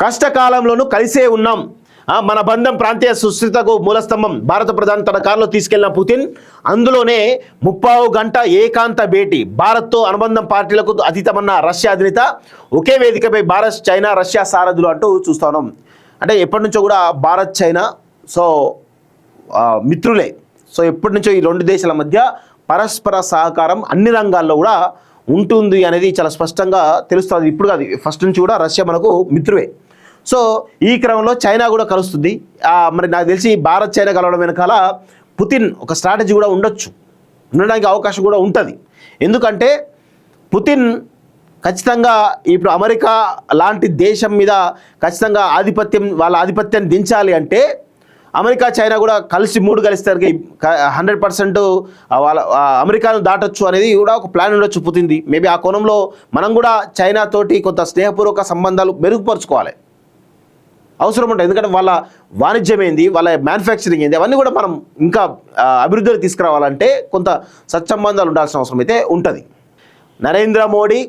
కష్టకాలంలోనూ కలిసే ఉన్నాం. మన బంధం ప్రాంతీయ సుస్థిరతకు మూలస్తంభం. భారత ప్రధాని తన కారులో తీసుకెళ్లిన పుతిన్, అందులోనే 30 గంట ఏకాంత భేటీ. భారత్తో అనుబంధం పార్టీలకు అతీతమన్న రష్యా అధినేత. ఒకే వేదికపై భారత్, చైనా, రష్యా సారథులు అంటూ చూస్తా ఉన్నాం. అంటే ఎప్పటి నుంచో కూడా భారత్, చైనా మిత్రులే. ఎప్పటి నుంచో ఈ రెండు దేశాల మధ్య పరస్పర సహకారం అన్ని రంగాల్లో కూడా ఉంటుంది అనేది చాలా స్పష్టంగా తెలుస్తుంది. ఇప్పుడు కాదు, ఫస్ట్ నుంచి కూడా రష్యా మనకు మిత్రువే. ఈ క్రమంలో చైనా కూడా కలుస్తుంది. మరి నాకు తెలిసి భారత్, చైనా కలవడం వెనకాల పుతిన్ ఒక స్ట్రాటజీ కూడా ఉండడానికి అవకాశం కూడా ఉంటుంది. ఎందుకంటే పుతిన్ ఖచ్చితంగా ఇప్పుడు అమెరికా లాంటి దేశం మీద ఖచ్చితంగా వాళ్ళ ఆధిపత్యాన్ని దించాలి అంటే అమెరికా, చైనా కూడా కలిసి కలిస్తారు. 100% వాళ్ళ అమెరికాను దాటొచ్చు అనేది కూడా ఒక ప్లాన్ ఉండొచ్చు పుతిన్ది. మేబీ ఆ కోణంలో మనం కూడా చైనా తోటి కొంత స్నేహపూర్వక సంబంధాలు మెరుగుపరుచుకోవాలి, అవసరం ఉంటుంది. ఎందుకంటే వాళ్ళ వాణిజ్యం ఏంది, వాళ్ళ మ్యానుఫ్యాక్చరింగ్ ఏంది, అవన్నీ కూడా మనం ఇంకా అభివృద్ధికి తీసుకురావాలంటే కొంత సత్సంబంధాలు ఉండాల్సిన అవసరం అయితే ఉంటుంది. నరేంద్ర మోడీ,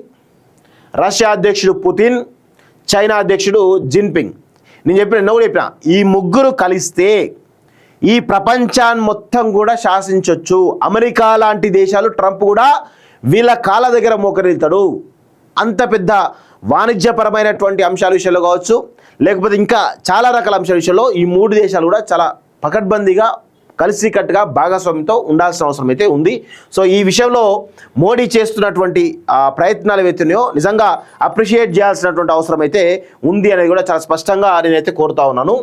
రష్యా అధ్యక్షుడు పుతిన్, చైనా అధ్యక్షుడు జిన్పింగ్. నేను చెప్పిన ఈ ముగ్గురు కలిస్తే ఈ ప్రపంచాన్ని మొత్తం కూడా శాసించవచ్చు. అమెరికా లాంటి దేశాలు, ట్రంప్ కూడా వీళ్ళ కాళ్ళ దగ్గర మోకరిల్తాడు. అంత పెద్ద వాణిజ్యపరమైనటువంటి అంశాల విషయంలో కావచ్చు, లేకపోతే ఇంకా చాలా రకాల అంశాల విషయంలో ఈ మూడు దేశాలు కూడా చాలా పకడ్బందీగా కలిసికట్టుగా భాగస్వామ్యంతో ఉండాల్సిన అవసరం అయితే ఉంది. ఈ విషయంలో మోడీ చేస్తున్నటువంటి ప్రయత్నాలు ఏవైతున్నాయో నిజంగా అప్రిషియేట్ చేయాల్సినటువంటి అవసరం అయితే ఉంది అనేది కూడా చాలా స్పష్టంగా నేనైతే కోరుతా ఉన్నాను.